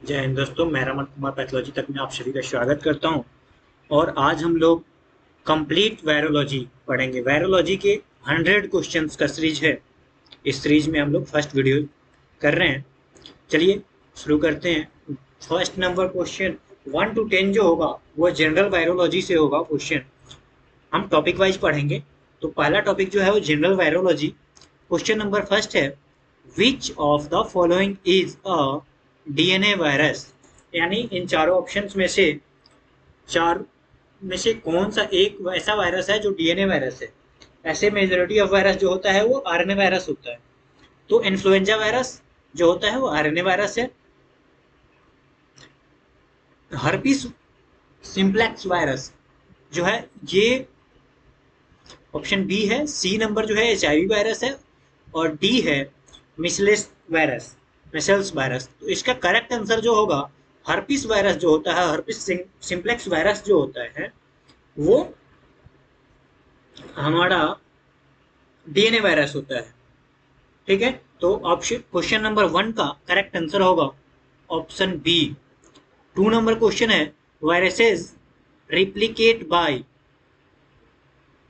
जय हिंद दोस्तों, मैं रमन कुमार पैथोलॉजी तक में आप सभी का स्वागत करता हूं। और आज हम लोग कंप्लीट वायरोलॉजी पढ़ेंगे। वायरोलॉजी के 100 क्वेश्चंस का सीरीज है। इस सीरीज में हम लोग फर्स्ट वीडियो कर रहे हैं। चलिए शुरू करते हैं। फर्स्ट नंबर क्वेश्चन 1 to 10 जो होगा वो जनरल वायरोलॉजी से होगा क्वेश्चन। हम टॉपिक वाइज पढ़ेंगे। तो पहला टॉपिक जो है वो general virology. Question number first है, which of the following is a DNA virus. यानी इन चारों ऑप्शंस में से चार में से कौन सा एक ऐसा वायरस है जो डीएनए वायरस है। ऐसे मेजोरिटी ऑफ वायरस जो होता है वो आरएनए वायरस होता है। तो इन्फ्लुएंजा वायरस जो होता है वो आरएनए वायरस है। हर्पिस सिम्प्लेक्स वायरस जो है ये ऑप्शन बी है। सी नंबर जो है एचआईवी वायरस है। और डी है मिसलेस वायरस, मिसल्स वायरस। तो इसका करेक्ट आंसर जो होगा हर्पिस वायरस जो होता है, हर्पिस सिम्प्लेक्स वायरस जो होता है वो हमारा डीएनए वायरस होता है। ठीक है। तो ऑप्शन क्वेश्चन नंबर 1 का करेक्ट आंसर होगा ऑप्शन बी। 2 नंबर क्वेश्चन है, वायरसेस रिप्लिकेट बाय।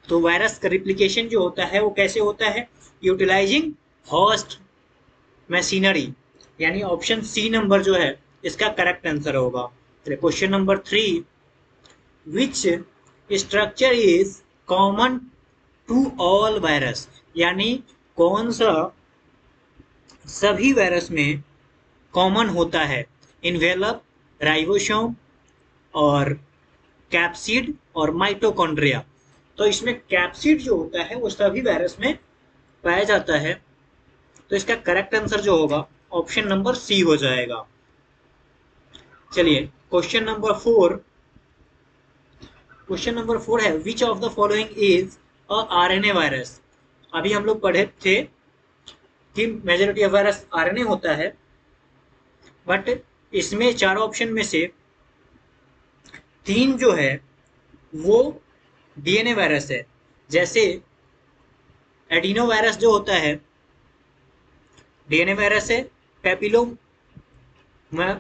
तो वायरस का रिप्लिकेशन जो होता है वो कैसे होता है, यूटिलाइजिंग होस्ट मशीनरी। यानी ऑप्शन सी नंबर जो है इसका करेक्ट आंसर होगा। Question number 3, which structure is common to all virus. यानी कौन सा सभी वायरस में कॉमन होता है। इन्वेलप, राइबोसोम और कैप्सिड और माइटोकॉन्ड्रिया। तो इसमें कैप्सिड जो होता है वो सभी वायरस में पाया जाता है। तो इसका करेक्ट आंसर जो होगा ऑप्शन नंबर सी हो जाएगा। चलिए क्वेश्चन नंबर 4 है, which of the following is a RNA virus. अभी हम लोग पढ़े थे कि मेजोरिटी ऑफ वायरस आरएनए होता है, बट इसमें चार ऑप्शन में से 3 जो है वो डीएनए वायरस है। जैसे एडिनो वायरस जो होता है डीएनए वायरस है। पेपिलोमा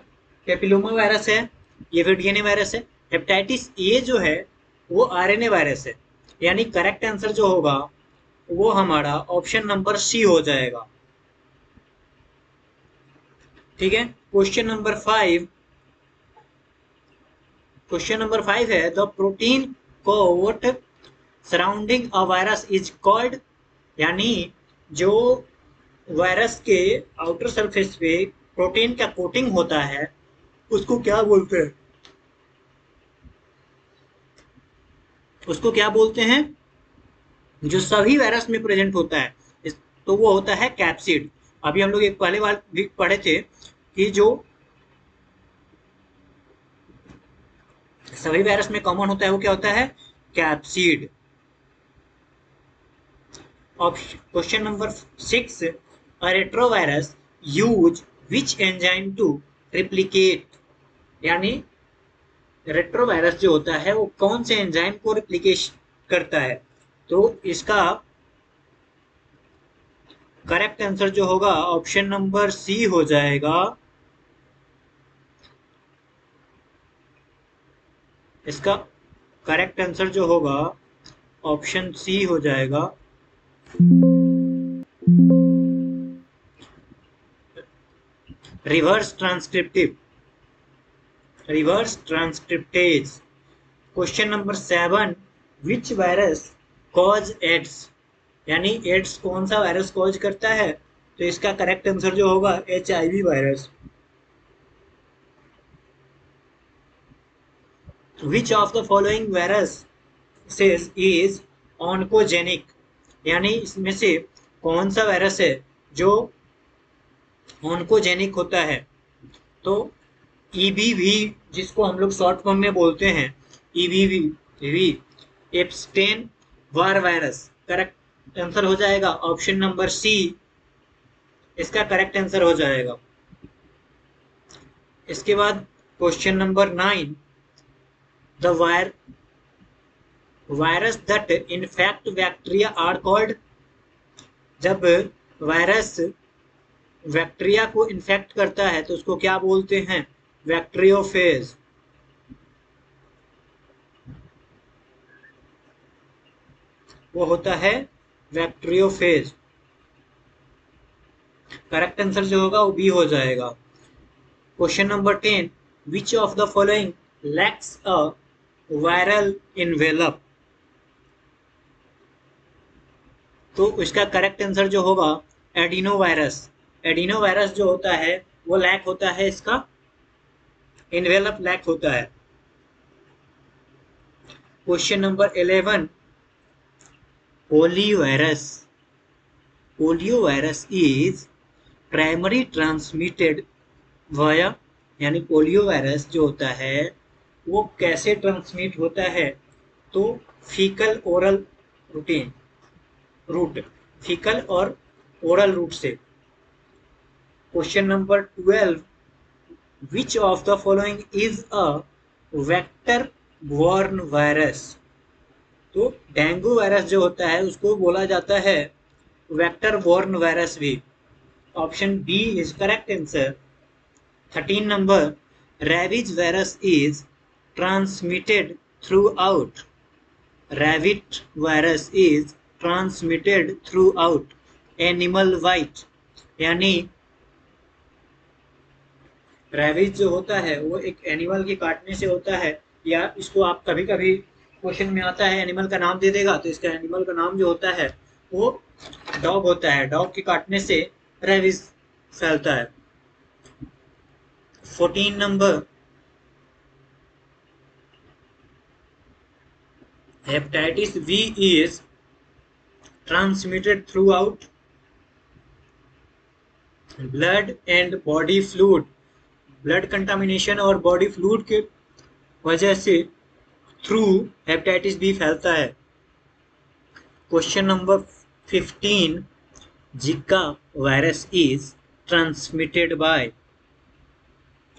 पेपिलोमा वायरस है, ये फिर डीएनए वायरस है। हेपेटाइटिस ए जो है वो आरएनए वायरस है। यानी करेक्ट आंसर जो होगा वो हमारा ऑप्शन नंबर सी हो जाएगा। ठीक है। क्वेश्चन नंबर 5 है, the protein coat surrounding a virus is called. यानी जो वायरस के आउटर सरफेस पे प्रोटीन का कोटिंग होता है उसको क्या बोलते हैं, उसको क्या बोलते हैं जो सभी वायरस में प्रेजेंट होता है। तो वो होता है कैप्सिड। अभी हम लोग एक पहले बार भी पढ़े थे कि जो सभी वायरस में कॉमन होता है वो क्या होता है, capsid. Question number 6, retrovirus use which enzyme to replicate. यानी रेट्रोवायरस जो होता है वो कौन से एंजाइम को रिप्लिकेट करता है। तो इसका करेक्ट आंसर जो होगा ऑप्शन नंबर सी हो जाएगा। इसका करेक्ट आंसर जो होगा ऑप्शन सी हो जाएगा, reverse transcriptive, reverse transcriptase. Question number 7, which virus cause AIDS. यानी एड्स कौन सा वायरस कॉज करता है। तो इसका करेक्ट आंसर जो होगा HIV virus. Which of the following virus says is oncogenic. यानी इसमें से कौन सा वायरस है जो ऑन्कोजेनिक होता है। तो ईबीवी जिसको हम लोग शॉर्ट फॉर्म में बोलते हैं, EBV v Epstein Barr virus. Correct answer हो जाएगा ऑप्शन नंबर सी। इसका करेक्ट आंसर हो जाएगा। इसके बाद question number 9, the virus that infect bacteria are called. जब वायरस बैक्टीरिया को इन्फेक्ट करता है तो उसको क्या बोलते हैं। बैक्टीरियोफेज, वो होता है बैक्टीरियोफेज। करेक्ट आंसर जो होगा वो बी हो जाएगा। Question number 10, which of the following lakhs a viral envelope. तो इसका करेक्ट आंसर जो होगा एडिनो वायरस। एडिनो वायरस जो होता है वो लैक होता है, इसका इन्वेलप लैक होता है। Question number 11, poliovirus. Poliovirus is primary transmitted via, यानी पोलियो वायरस जो होता है वो कैसे ट्रांसमिट होता है, तो faecal oral routine route, faecal और ओरल रूट से। Question number 12, which of the following is a vector borne virus. तो डेंगू वायरस जो होता है उसको बोला जाता है वेक्टर बॉर्न वायरस भी। Option B is correct answer. 13 number, rabies virus is transmitted throughout. Rabbit virus is transmitted throughout animal bite, यानी रेबीज जो होता है वो एक एनिमल के काटने से होता है, या इसको आप कभी कभी क्वेश्चन में आता है एनिमल का नाम दे देगा, तो इसका एनिमल का नाम जो होता है वो डॉग होता है। डॉग के काटने से रेबीज फैलता है। 14 number, hepatitis B is transmitted throughout blood and body fluid। Blood contamination और बॉडी फ्लूइड के वजह से थ्रू हेपेटाइटिस बी फैलता है। क्वेश्चन नंबर 15, जिका वायरस इज ट्रांसमिटेड बाय।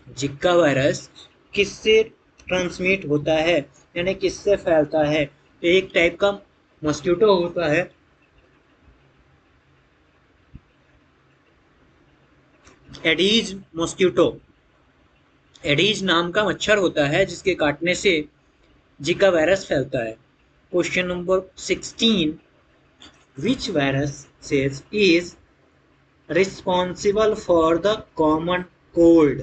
जिका वायरस किससे ट्रांसमिट होता है, यानी किससे फैलता है। एक टाइप का मॉस्किटो होता है, एडीज मॉस्किटो। एडीज नाम का मच्छर होता है जिसके काटने से जिका वायरस फैलता है। Question number 16, which virus is responsible for the common cold.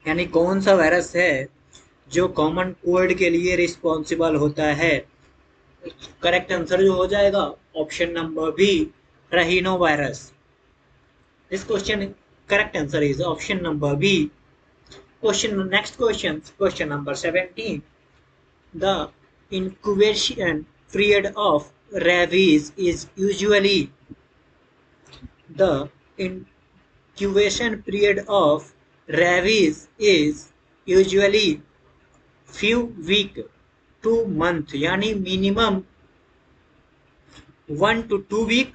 यानी कौन सा वायरस है जो कॉमन कोल्ड के लिए रिस्पॉन्सिबल होता है। करेक्ट आंसर जो हो जाएगा option number B, rhino virus. This question correct answer is option number B. Next question number 17, the incubation period of rabies is usually, the incubation period of rabies is usually few week to month, यानी minimum 1 to 2 week,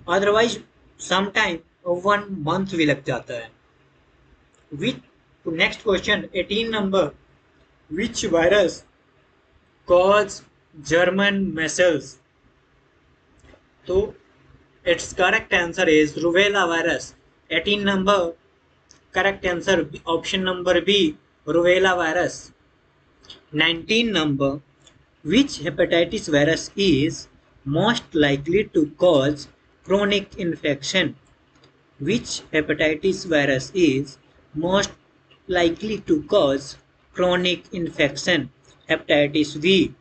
otherwise sometime 1 month भी लग जाता है। Which next question 18 number, which virus cause German measles. तो it's correct answer is rubella virus. 18 number correct answer option number B, rubella virus. 19 number, which hepatitis virus is most likely to cause chronic infection? Which hepatitis virus is most likely to cause chronic infection? Hepatitis B.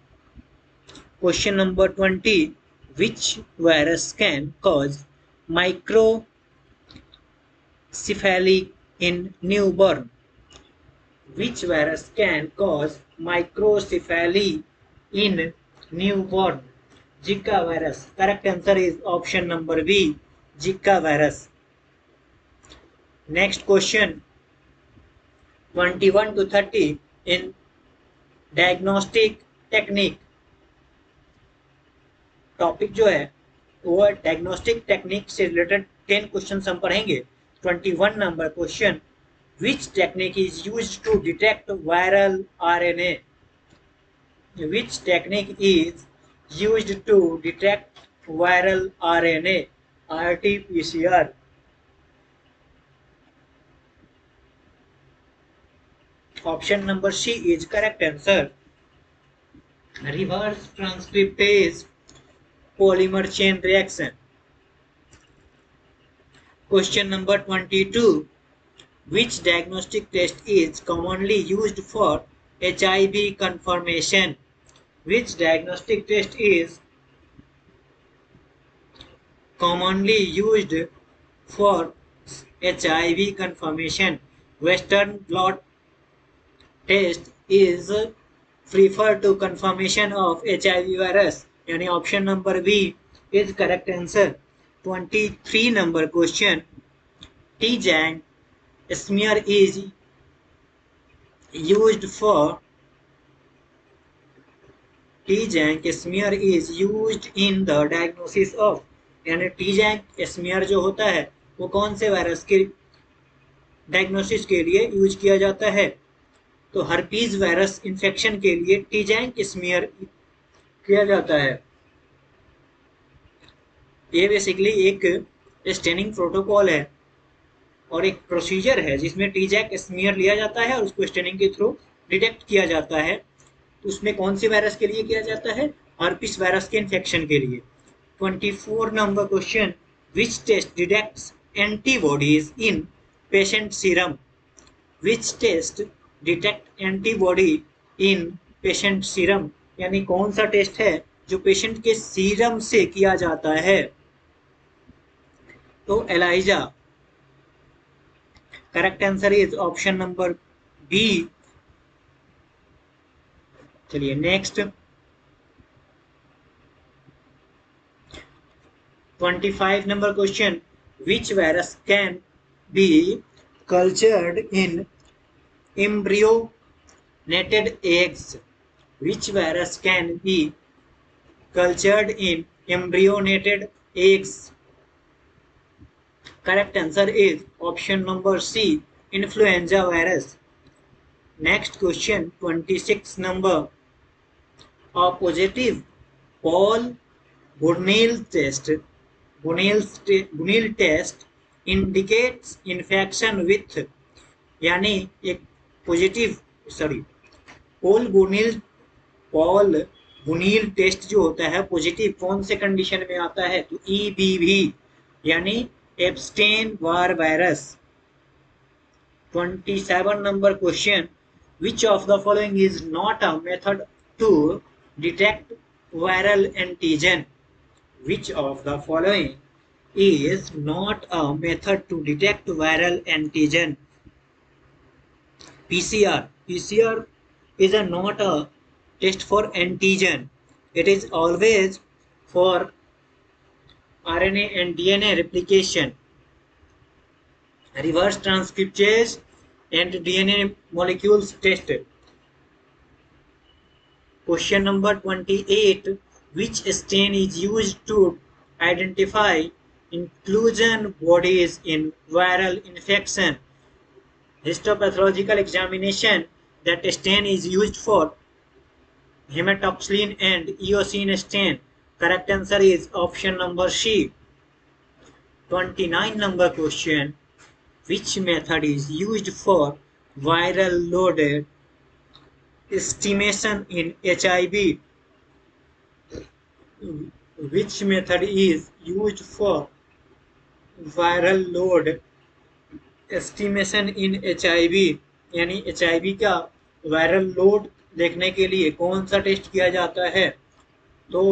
Question number 20, which virus can cause microcephaly in newborn? Which virus can cause microcephaly in newborn? Zika virus. Correct answer is option number B, Zika virus. Next question 21 to 30, in diagnostic technique। Topic जो है वो diagnostic technique से related 10 question हम पढ़ेंगे। 21 number question, which technique is used to detect viral RNA? Which technique is used to detect viral RNA? RT-PCR. Option number C is correct answer. Reverse transcriptase polymer chain reaction. Question number 22. Which diagnostic test is commonly used for HIV confirmation? Which diagnostic test is commonly used for HIV confirmation? Western blot test is preferred to confirmation of HIV virus. यानी option number B is correct answer. 23 number question. T-Jank smear is used for T-Jank smear is used in the diagnosis of. यानी T-Jank smear जो होता है वो कौन से virus के diagnosis के लिए यूज किया जाता है? तो हर्पीज वायरस इन्फेक्शन के लिए T-Jank स्मीयर किया जाता है. ये बेसिकली एक स्टेनिंग प्रोटोकॉल है और एक प्रोसीजर है जिसमें T-Jank स्मीयर लिया जाता है और उसको स्टेनिंग के थ्रू डिटेक्ट किया जाता है. तो उसमें कौन से वायरस के लिए किया जाता है? हर्पीस वायरस के इन्फेक्शन के लिए. 24 number question. Which test detects antibodies in patient serum? Which test detect antibody in patient serum? यानी कौन सा टेस्ट है जो पेशेंट के सीरम से किया जाता है? तो ELISA. Correct answer is option number B. चलिए next. 25 number question. Which virus can be cultured in embryonated eggs? Which virus can be cultured in embryonated eggs? Correct answer is option number C, influenza virus. Next question, 26 number. A positive Paul Bunel test indicates infection with. यानी एक Paul बुनील test जो होता है positive कौन से condition में आता है? तो EBV यानी Epstein Barr virus. 27 number question. Which of the following is not a method to detect viral antigen? Which of the following is not a method to detect viral antigen? PCR. PCR is not a test for antigen. It is always for RNA and DNA replication. Reverse transcriptase and DNA molecules test. Question number 28. Which stain is used to identify inclusion bodies in viral infection? Histopathological examination. That stain is used for hematoxylin and eosin stain. Correct answer is option number C. 29 number question. Which method is used for viral load estimation in HIV? Which method is used for viral load estimation in HIV? यानी HIV का viral load देखने के लिए कौन सा test किया जाता है? तो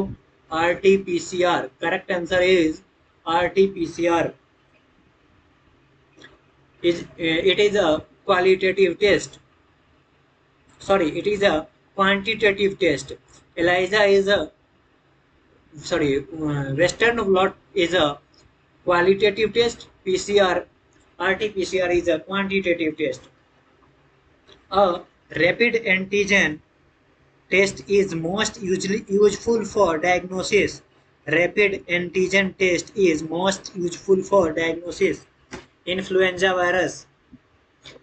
RT-PCR. Correct answer is RT-PCR. It is a qualitative test. Sorry, it is a quantitative test. ELISA is a Western blot is a qualitative test. RT-PCR is a quantitative test. A rapid antigen test is most useful for diagnosis. Rapid antigen test is most useful for diagnosis. Influenza virus.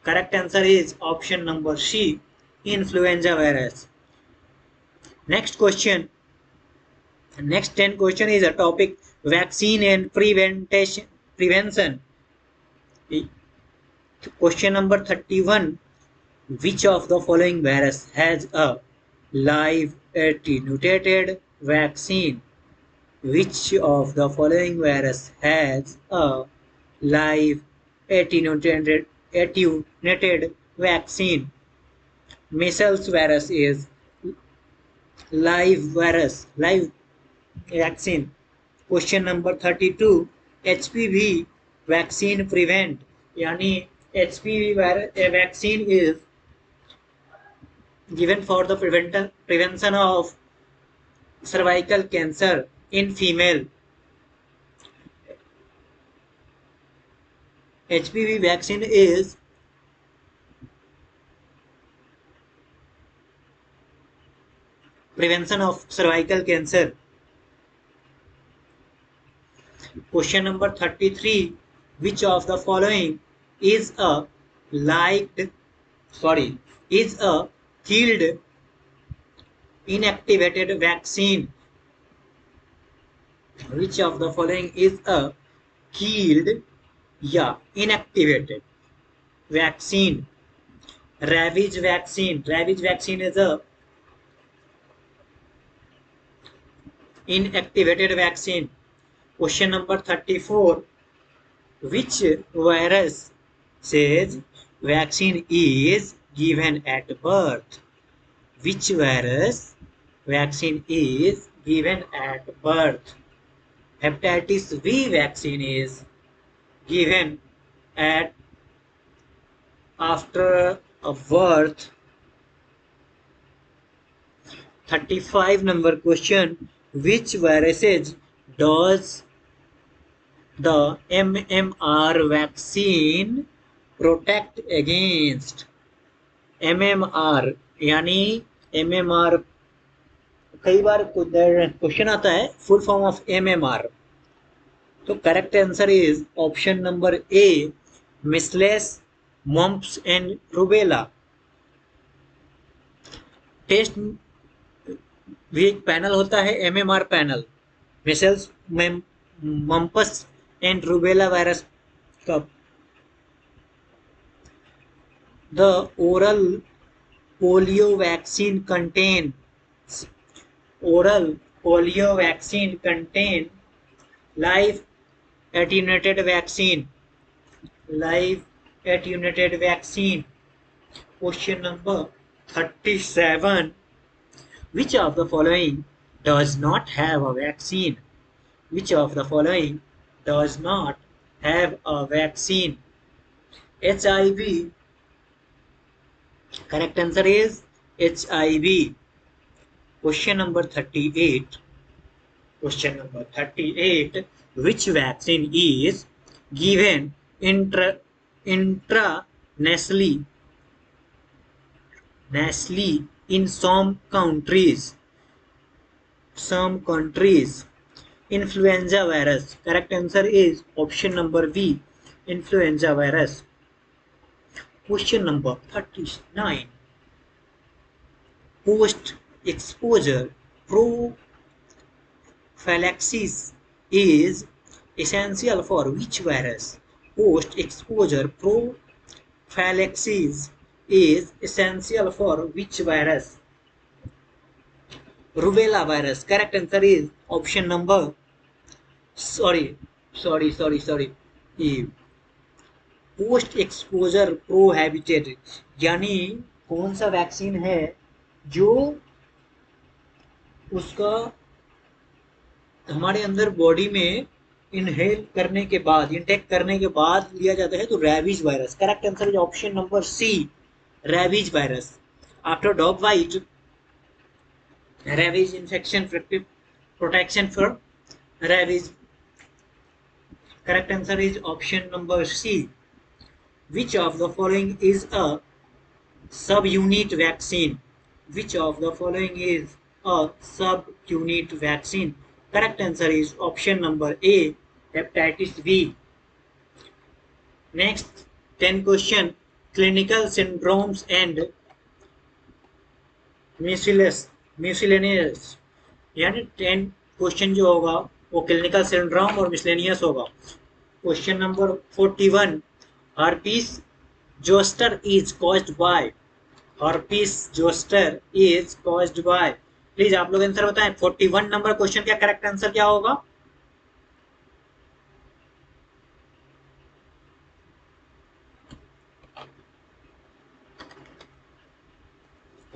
Correct answer is option number C, influenza virus. Next question. Next 10 question is a topic vaccine and prevention. Question number 31. Which of the following virus has a live attenuated vaccine? Which of the following virus has a live attenuated vaccine? Measles virus is live vaccine. Question number 32. HPV vaccine prevent यानी HPV vaccine is given for the prevention of cervical cancer in female. HPV vaccine is prevention of cervical cancer. Question number 33. Which of the following is a killed inactivated vaccine? Which of the following is a killed inactivated vaccine? Rabies vaccine. Rabies vaccine is a inactivated vaccine. Question number 34. Which virus says vaccine is given at birth? Which virus vaccine is given at birth? Hepatitis V vaccine is given at after a birth. 35 number question. Which viruses does the MMR vaccine protect against? MMR यानी MMR कई बार question आता है full form of MMR. तो correct answer is option number A, measles, mumps and rubella. Test भी एक panel होता है MMR panel, measles, mumps and rubella virus का. The oral polio vaccine contains live attenuated vaccine. Question number 37. Which of the following does not have a vaccine? Which of the following does not have a vaccine? HIV. Correct answer is HIV. Question number 38. Which vaccine is given intranasally in some countries? Influenza virus. Correct answer is option number B, influenza virus. Question number 39. Post-exposure prophylaxis is essential for which virus? Post-exposure prophylaxis is essential for which virus? Rubella virus. Correct answer is option number E. Post exposure prohibited यानी कौन सा vaccine है जो उसका हमारे अंदर body में inhale करने के बाद, इंटेक करने के बाद लिया जाता है, तो rabies virus. Correct answer is option number C, rabies virus. After dog bite, rabies infection protection for rabies. Correct answer is option number C. Which of the following is a subunit vaccine? Which of the following is a subunit vaccine? Correct answer is option number A, hepatitis V. Next 10 question, clinical syndromes and miscellaneous. यानी 10 question जो होगा वो clinical syndrome और miscellaneous होगा. Question number 41. Herpes zoster is caused by. Herpes zoster is caused by. Please आप लोग answer बताएं। 41 number question का करेक्ट आंसर क्या होगा?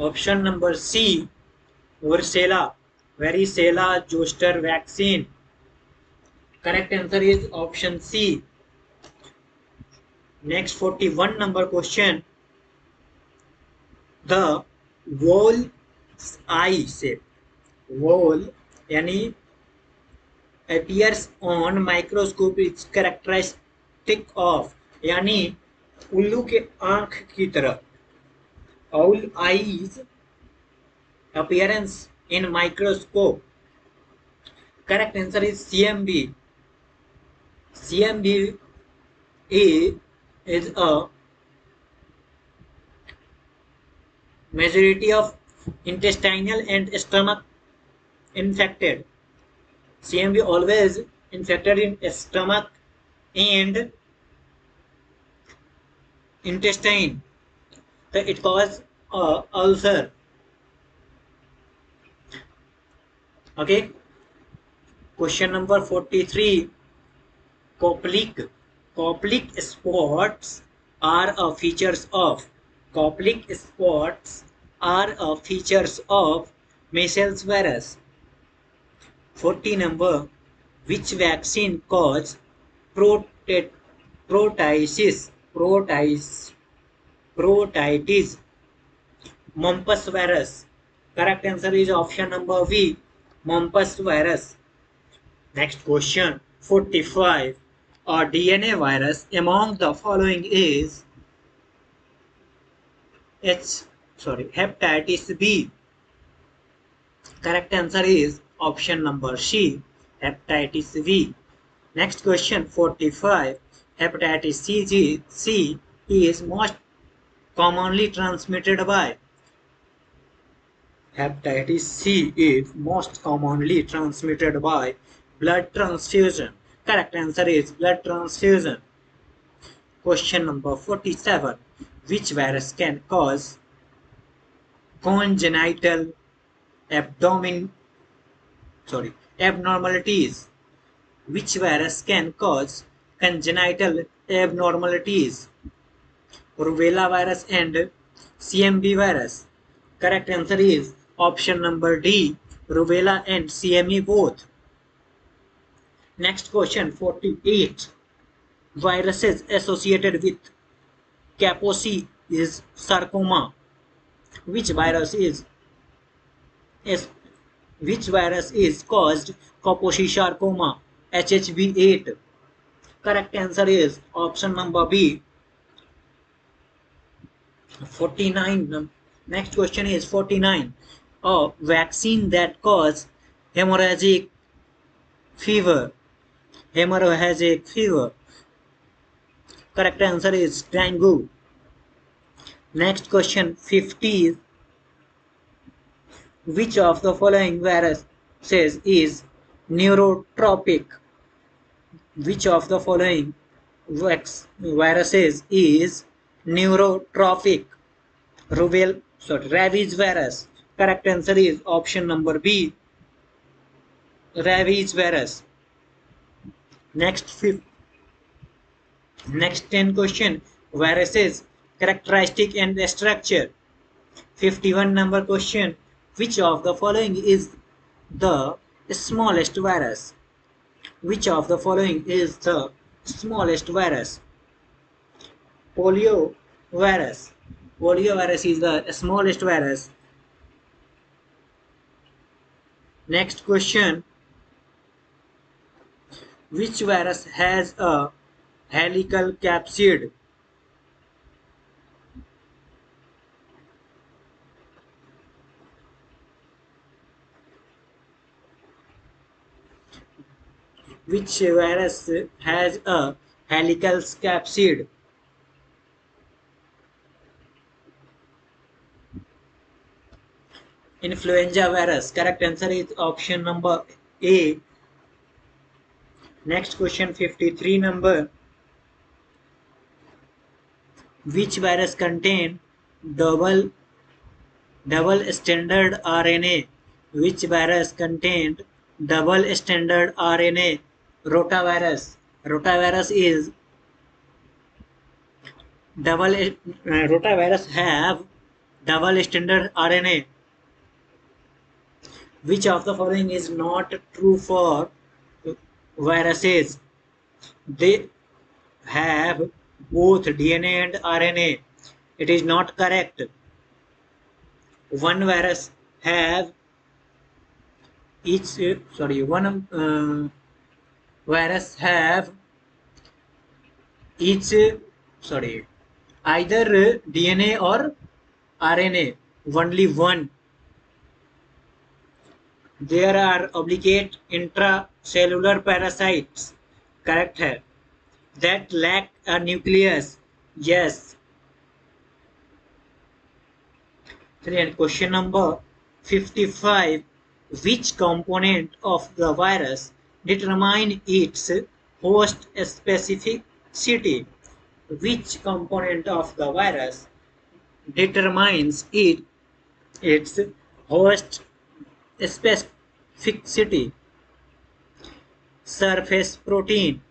Option number C, varicella varicella zoster vaccine. Correct answer is option C. Next 41 number question, the owl eye shape, owl यानी appears on microscope is characteristic of, यानी उल्लू के आंख की तरह। owl eyes appearance in microscope, correct answer is CMB. CMB is a majority of intestinal and stomach infected. CMB always infected in stomach and intestine, so it causes ulcer. Okay, question number 43, Koplik. Koplik spots are a features of, Koplik spots are a features of measles virus. 40 number, which vaccine cause protitis, protitis, Mompus virus. Correct answer is option number B, Mompus virus. Next question 45, a DNA virus among the following is hepatitis B. Correct answer is option number C, hepatitis B. Next question 45, hepatitis C is most commonly transmitted by, hepatitis C is most commonly transmitted by blood transfusion. Correct answer is blood transfusion. Question number 47, which virus can cause congenital abdomen abnormalities? Which virus can cause congenital abnormalities? Rubella virus and CMV virus. Correct answer is option number D, rubella and CMV both. Next question 48, viruses associated with Kaposi is sarcoma. Which virus is which virus is caused Kaposi sarcoma? HHV8. Correct answer is option number B, 49. Next question is 49, a vaccine that cause hemorrhagic fever. Hemorrhagic fever. Correct answer is dengue. Next question 50, which of the following viruses is neurotropic? Which of the following viruses is neurotropic? Rabies virus. Correct answer is option number B, rabies virus. Next 10 question, viruses characteristic and structure. 51 number question, which of the following is the smallest virus? Which of the following is the smallest virus? Polio virus. Polio virus is the smallest virus. Next question, which virus has a helical capsid? Which virus has a helical capsid? Influenza virus. Correct answer is option number A. Next question 53 number, which virus contain double double standard RNA. Which virus contained double standard RNA? Rotavirus. Rotavirus is rotavirus have double standard RNA. Which of the following is not true for viruses? They have both DNA and RNA. It is not correct. One virus have one virus have each either DNA or RNA. Only one. There are obligate intracellular parasites. Correct है. That lack a nucleus. Yes. Then question number 55. Which component of the virus determine its host specificity? Which component of the virus determines its host specificity? Surface protein.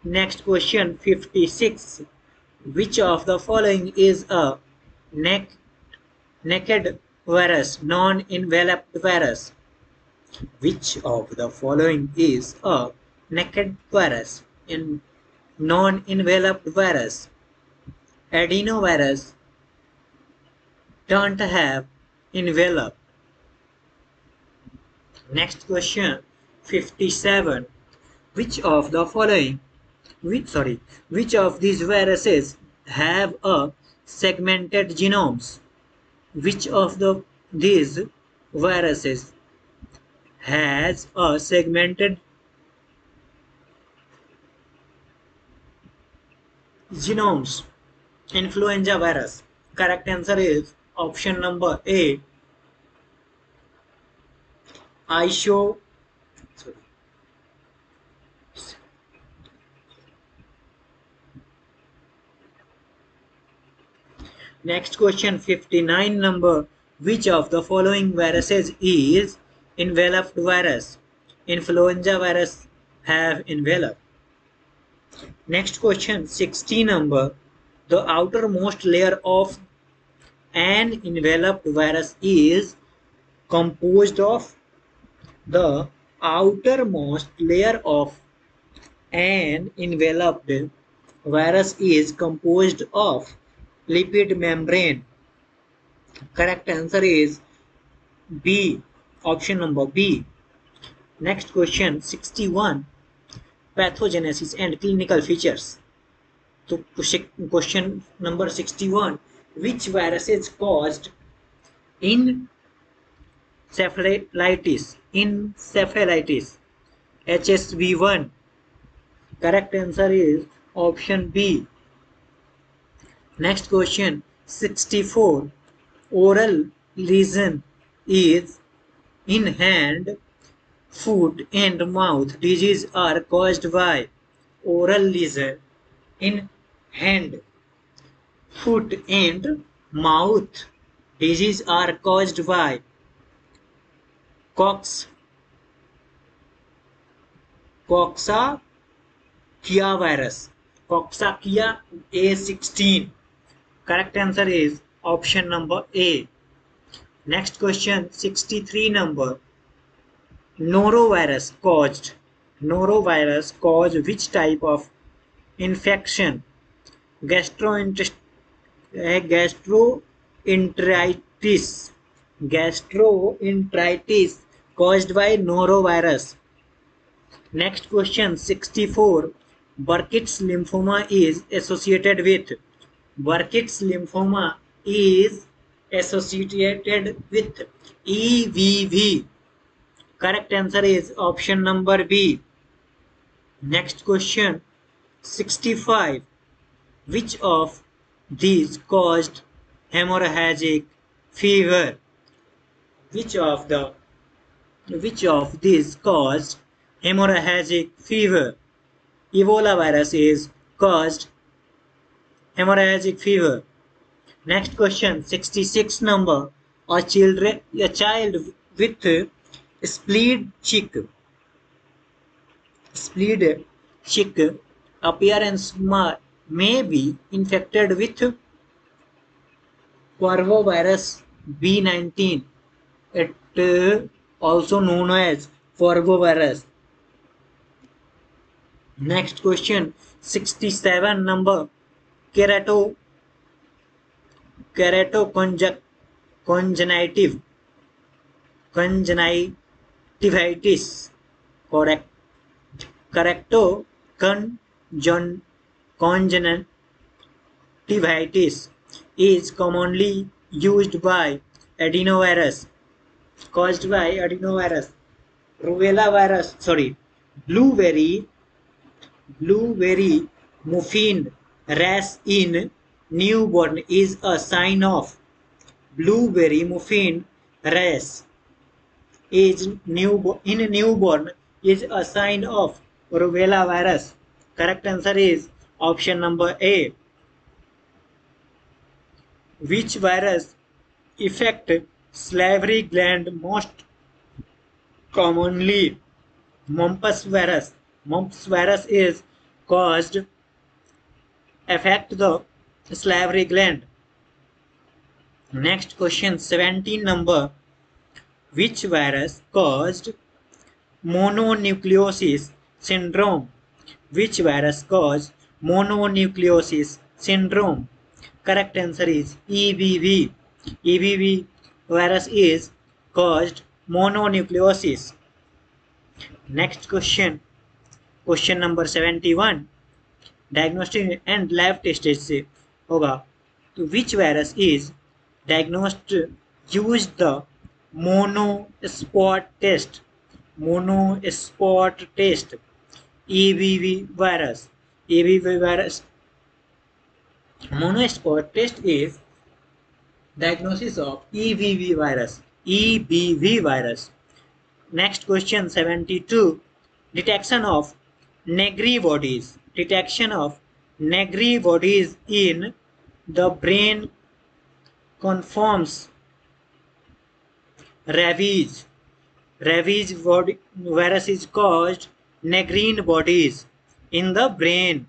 Next question 56. Which of the following is a naked virus, non-enveloped virus? Which of the following is a naked virus in non-enveloped virus? Adenovirus don't have envelope. Next question 57. Which of the following which of these viruses have a segmented genomes? Which of these viruses has a segmented genomes? Influenza virus. Correct answer is option number A. Isho. Next question 59 number. Which of the following viruses is enveloped virus? Influenza virus have envelope. Next question 60 number. The outermost layer of an enveloped virus is composed of. The outermost layer of an enveloped virus is composed of lipid membrane. Correct answer is B. Option number B. Next question 61. Pathogenesis and clinical features. So question number 61. Which viruses caused encephalitis? HSV1. Correct answer is option B. Next question 64. Oral lesion is in hand, foot and mouth disease are caused by. Oral lesion in hand, foot and mouth disease are caused by Coxsackie virus. Coxsackie A16. Correct answer is option number A. Next question 63 number. Norovirus caused which type of infection? Gastroenteritis caused by norovirus. Next question 64. Burkitt's lymphoma is associated with. Burkitt's lymphoma is associated with EBV. Correct answer is option number B. Next question 65. Which of these caused hemorrhagic fever? Which of these caused hemorrhagic fever? Ebola virus is caused hemorrhagic fever. Next question, 66 number. A child with split cheek appearance may be infected with parvovirus B19. It also known as parvovirus. Next question, 67 number. Kerato congenitive conjunctivitis. Correct. Correcto conjunctivitis is commonly used by adenovirus, caused by adenovirus, rubella virus, sorry, blueberry muffin rash in newborn is a sign of blueberry muffin rash is in newborn is a sign of rubella virus. Correct answer is option number A. Which virus affect salivary gland most commonly? Mumps virus. Mumps virus is caused affect the salivary gland. Next question, 17 number. Which virus caused mononucleosis syndrome? Which virus caused mononucleosis syndrome? Correct answer is EBV. EBV virus is caused mononucleosis. Next question, question number 71. Diagnostic and lab test से होगा तो which virus is diagnosed use the monospot test EBV virus monospot test is diagnosis of EBV virus. Next question, 72. Detection of Negri bodies in the brain confirms rabies virus is caused Negrine bodies in the brain.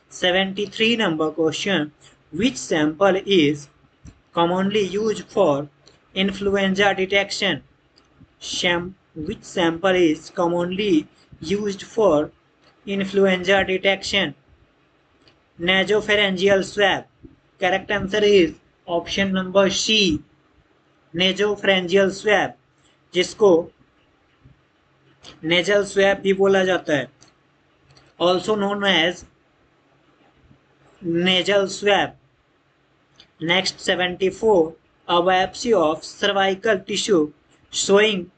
73 number question, which sample is commonly used for influenza detection? Which sample is commonly used for influenza detection? Nasopharyngeal swab. Correct answer is option number C. Nasopharyngeal swab, जिसको nasal swab भी बोला जाता है, also known as nasal swab. Next, 74. A biopsy of cervical tissue showing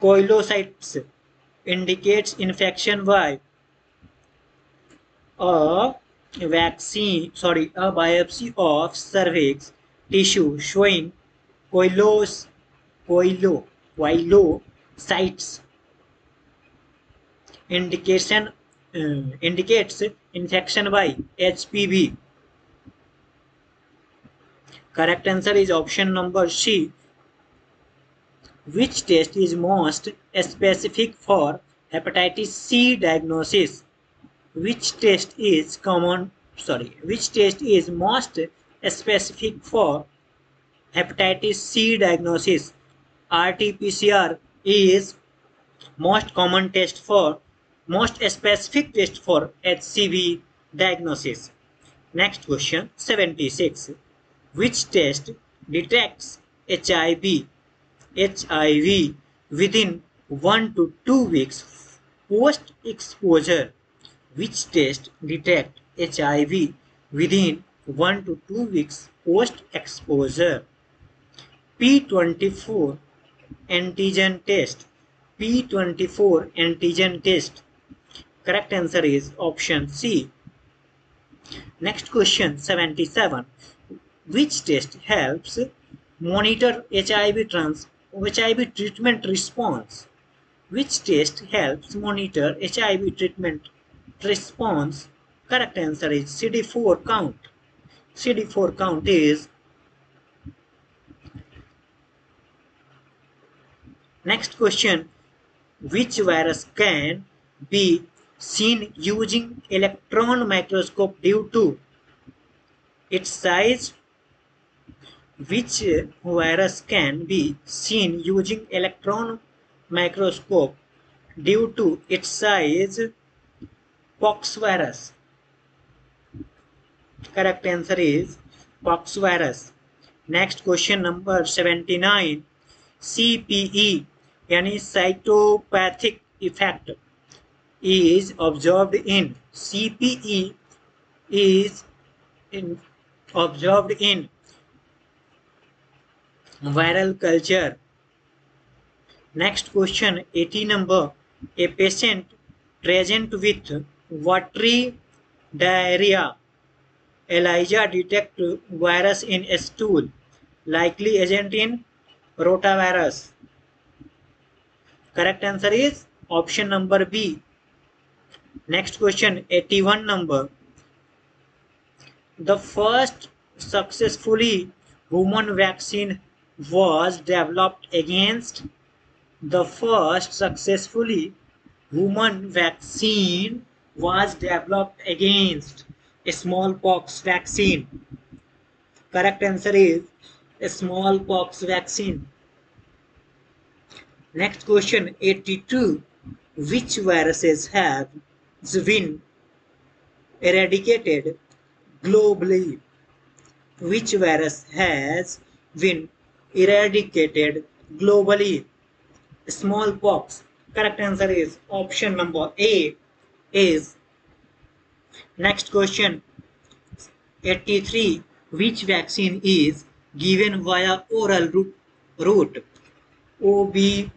coilocytes indicates infection by a biopsy of cervix tissue showing coilocytes indicates infection by HPV. Correct answer is option number C. Which test is most specific for hepatitis C diagnosis? Which test is most specific for hepatitis C diagnosis? RT-PCR is most specific test for HCV diagnosis. Next question, 76. Which test detects HIV within 1 to 2 weeks post exposure? Which test detect HIV within 1 to 2 weeks post exposure? P24 antigen test. Correct answer is option C. Next question, 77. Which test helps monitor HIV treatment response? Which test helps monitor HIV treatment response? Correct answer is CD4 count. CD4 count is. Next question, which virus can be seen using electron microscope due to its size? Which virus can be seen using electron microscope due to its size? Pox virus. Correct answer is pox virus. Next question number 79. CPE यानी cytopathic effect is observed in. CPE is observed in viral culture. Next question 80 number. A patient present with watery diarrhea. ELISA detect virus in stool. Likely agent in rotavirus. Correct answer is option number B. Next question 81 number. The first successfully human vaccine was developed against. The first successfully human vaccine was developed against a smallpox vaccine. Correct answer is a smallpox vaccine. Next question 82. Which viruses have been eradicated globally? Which virus has been eradicated globally? Smallpox. Correct answer is option number A is. Next question 83. Which vaccine is given via oral route? OPV,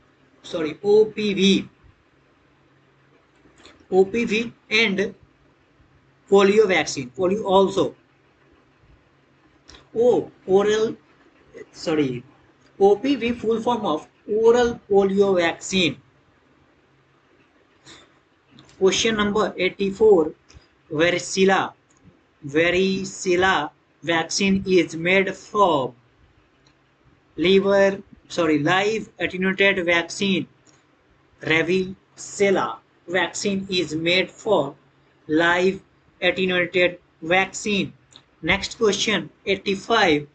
OPV and polio vaccine. Polio also. OPV full form of oral polio vaccine. Question number 84. Varicella vaccine is made from live attenuated vaccine. Varicella vaccine is made for live attenuated vaccine. Next question 85.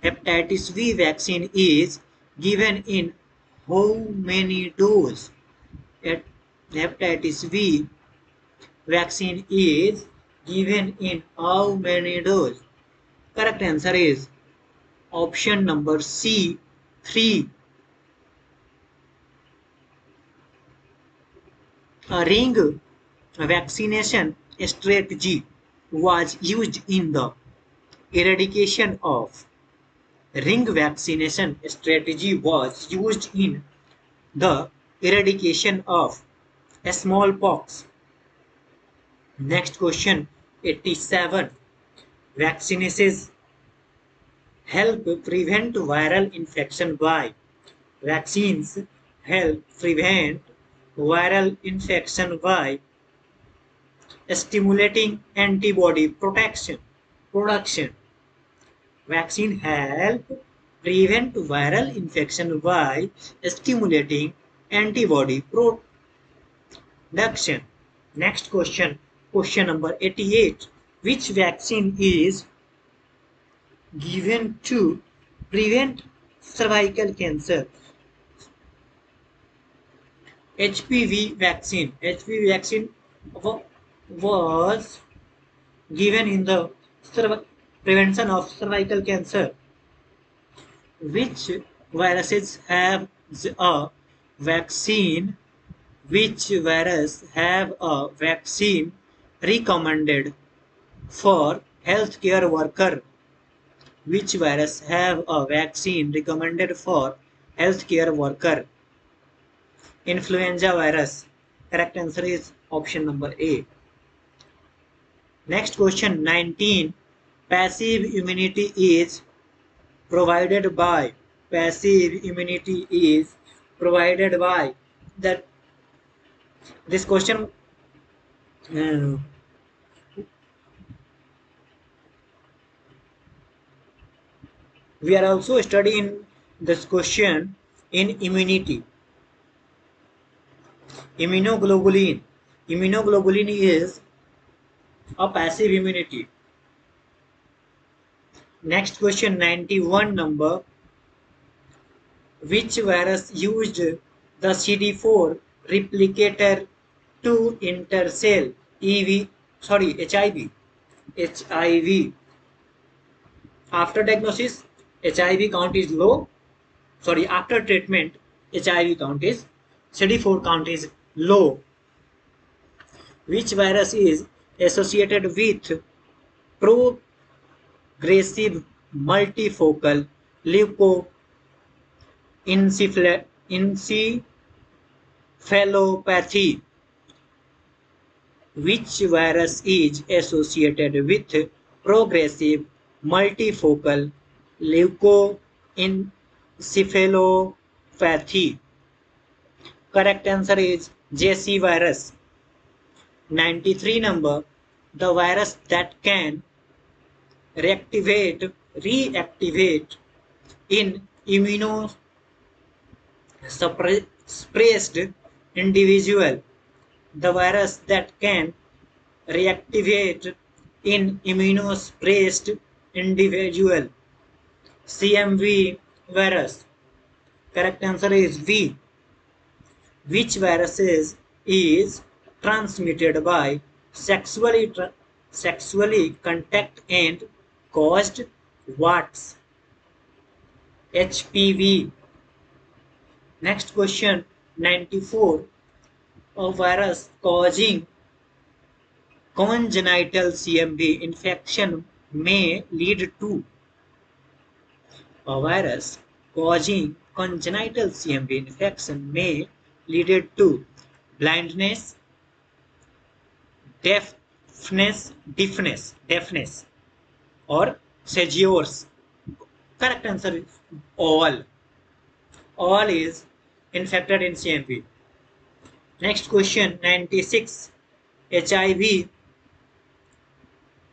Hepatitis V vaccine is given in how many doses? Hepatitis V vaccine is given in how many doses? Correct answer is option number C, 3. A ring vaccination strategy was used in the eradication of. Ring vaccination strategy was used in the eradication of smallpox. Next question 87. Vaccines help prevent viral infection by. Vaccines help prevent viral infection by stimulating antibody production. Vaccine help prevent viral infection by stimulating antibody production. Next question, question number 88. Which vaccine is given to prevent cervical cancer? HPV vaccine. HPV vaccine was given in the prevention of cervical cancer. Which viruses have a vaccine? Which virus have a vaccine recommended for healthcare worker? Which virus have a vaccine recommended for healthcare worker? Influenza virus. Correct answer is option number A. Next question 19. Passive immunity is provided by. Passive immunity is provided by. That this question We are also studying this question in immunity. Immunoglobulin. Immunoglobulin is a passive immunity. Next question 91 number. Which virus used the CD4 replicator to intercell HIV? HIV. After diagnosis, HIV count is low. After treatment, HIV count is CD4 count is low. Which virus is associated with progressive multifocal leukoencephalopathy? Which virus is associated with progressive multifocal leukoencephalopathy? Correct answer is JC virus. 93 number. The virus that can reactivate in immunosuppressed individual. The virus that can reactivate in immunosuppressed individual. CMV virus. Correct answer is V. Which virus is transmitted by sexually contact and caused warts? HPV. Next question 94. A virus causing congenital CMV infection may lead to. A virus causing congenital CMV infection may lead to blindness, deafness, or seizures. Correct answer is all. All is infected in CMV. Next question 96. HIV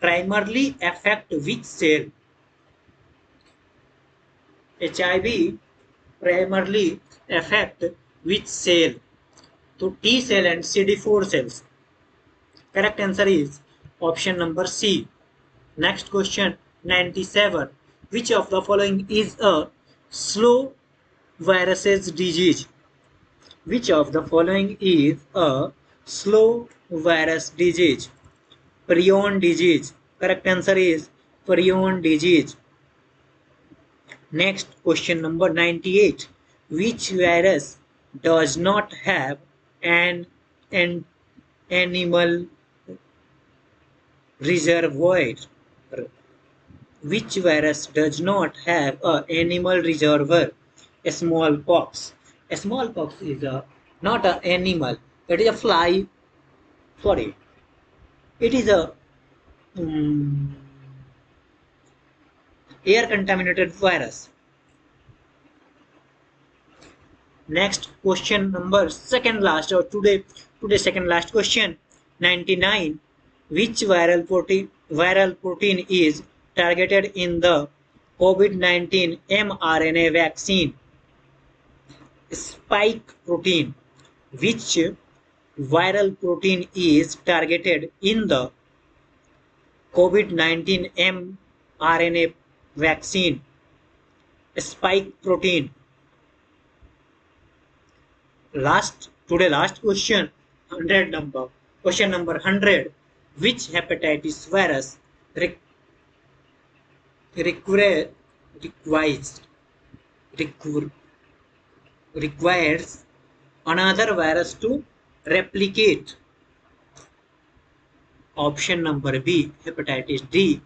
primarily affect which cell? HIV primarily affect which cell? So T cell and CD4 cells. Correct answer is option number C. Next question 97. Which of the following is a slow viruses disease? Which of the following is a slow virus disease? Prion disease. Correct answer is prion disease. Next question number 98. Which virus does not have an animal reservoir? Which virus does not have an animal reservoir? Smallpox. Smallpox is not an animal. It is a fly. Sorry. It is a air contaminated virus. Next question number second last or today second last question 99. Which viral protein is targeted in the COVID-19 mRNA vaccine? Spike protein. Which viral protein is targeted in the COVID-19 mRNA vaccine? Spike protein. Last question 100 number. Question number 100. Which hepatitis virus requires another virus to replicate? Option number B, hepatitis D.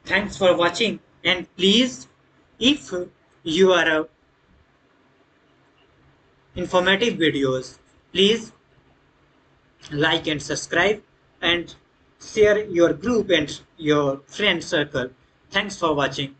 Thanks for watching, and please, if you are informative videos, please like and subscribe and share your group and your friend circle. Thanks for watching.